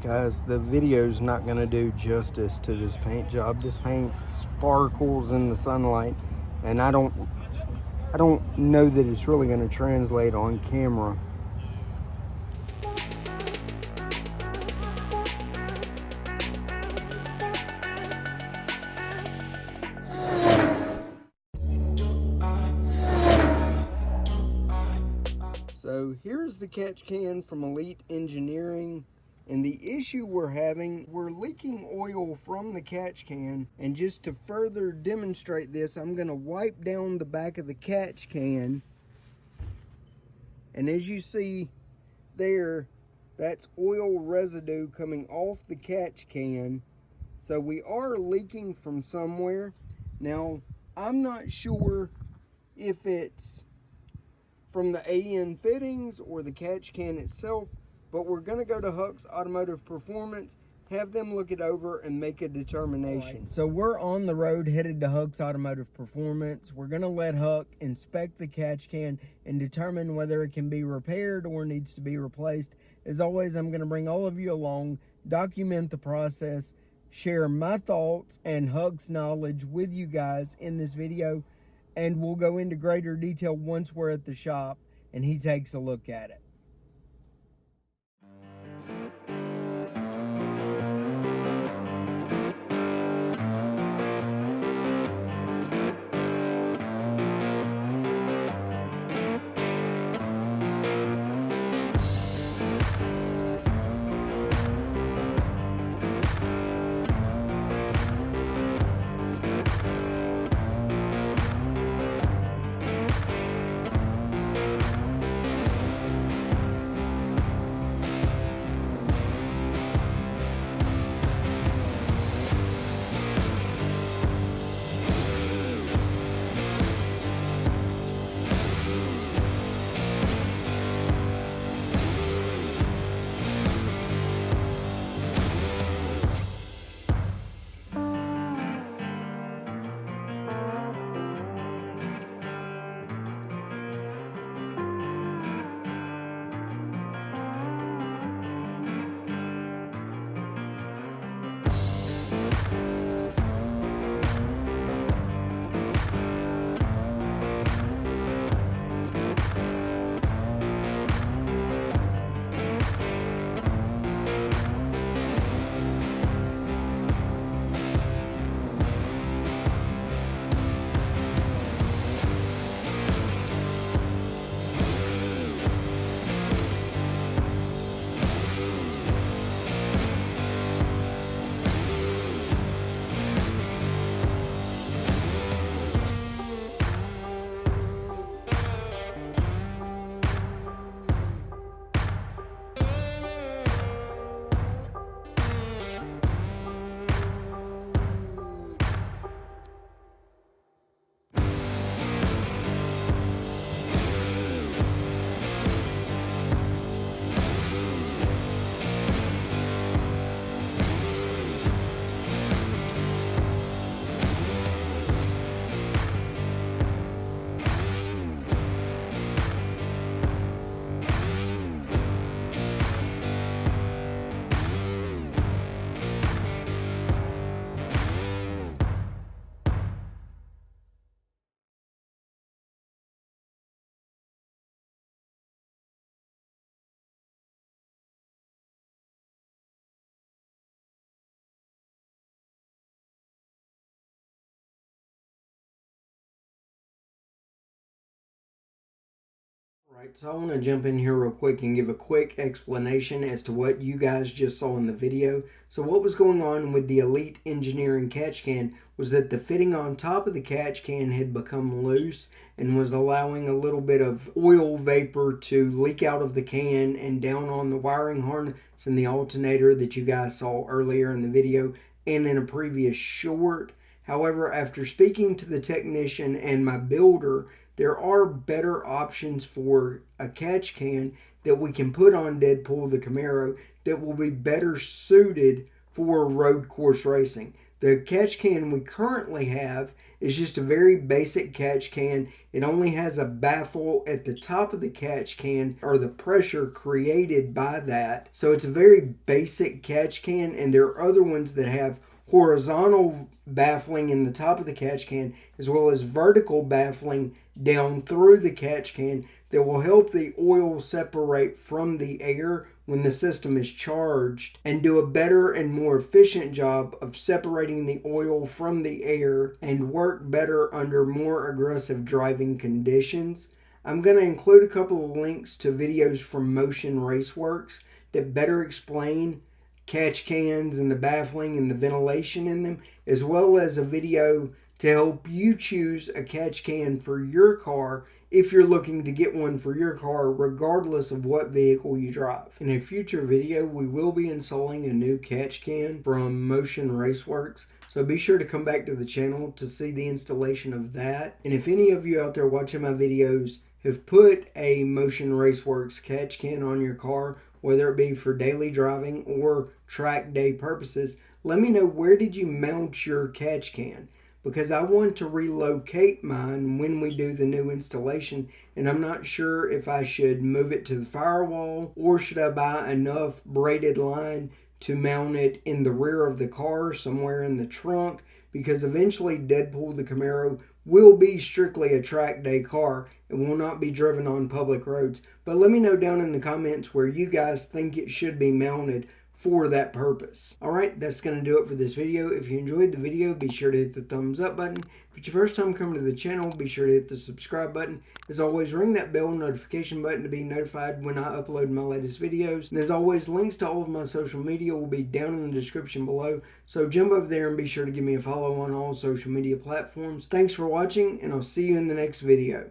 Guys, the video's not going to do justice to this paint job. This paint sparkles in the sunlight, and I don't know that it's really going to translate on camera. So here's the catch can from Elite Engineering. And the issue we're having, we're leaking oil from the catch can. And just to further demonstrate this, I'm gonna wipe down the back of the catch can. And as you see there, that's oil residue coming off the catch can. So we are leaking from somewhere. Now, I'm not sure if it's from the AN fittings or the catch can itself, but we're going to go to Huck's Automotive Performance, have them look it over and make a determination. Right, so we're on the road headed to Huck's Automotive Performance. We're going to let Huck inspect the catch can and determine whether it can be repaired or needs to be replaced. As always, I'm going to bring all of you along, document the process, share my thoughts and Huck's knowledge with you guys in this video, and we'll go into greater detail once we're at the shop and he takes a look at it. Right, so I want to jump in here real quick and give a quick explanation as to what you guys just saw in the video. So what was going on with the Elite Engineering catch can was that the fitting on top of the catch can had become loose and was allowing a little bit of oil vapor to leak out of the can and down on the wiring harness and the alternator that you guys saw earlier in the video and in a previous short. However, after speaking to the technician and my builder, there are better options for a catch can that we can put on Deadpool the Camaro that will be better suited for road course racing. The catch can we currently have is just a very basic catch can. It only has a baffle at the top of the catch can, or the pressure created by that. So it's a very basic catch can, and there are other ones that have horizontal baffling in the top of the catch can as well as vertical baffling down through the catch can that will help the oil separate from the air when the system is charged and do a better and more efficient job of separating the oil from the air and work better under more aggressive driving conditions. I'm going to include a couple of links to videos from Motion Raceworks that better explain catch cans and the baffling and the ventilation in them, as well as a video to help you choose a catch can for your car if you're looking to get one for your car regardless of what vehicle you drive. In a future video, we will be installing a new catch can from Motion Raceworks, so be sure to come back to the channel to see the installation of that. And if any of you out there watching my videos have put a Motion Raceworks catch can on your car, whether it be for daily driving or track day purposes, let me know, where did you mount your catch can? Because I want to relocate mine when we do the new installation, and I'm not sure if I should move it to the firewall or should I buy enough braided line to mount it in the rear of the car somewhere in the trunk, because eventually Deadpool the Camaro will be strictly a track day car. It will not be driven on public roads. But let me know down in the comments where you guys think it should be mounted for that purpose. Alright, that's going to do it for this video. If you enjoyed the video, be sure to hit the thumbs up button. If it's your first time coming to the channel, be sure to hit the subscribe button. As always, ring that bell notification button to be notified when I upload my latest videos. And as always, links to all of my social media will be down in the description below. So jump over there and be sure to give me a follow on all social media platforms. Thanks for watching, and I'll see you in the next video.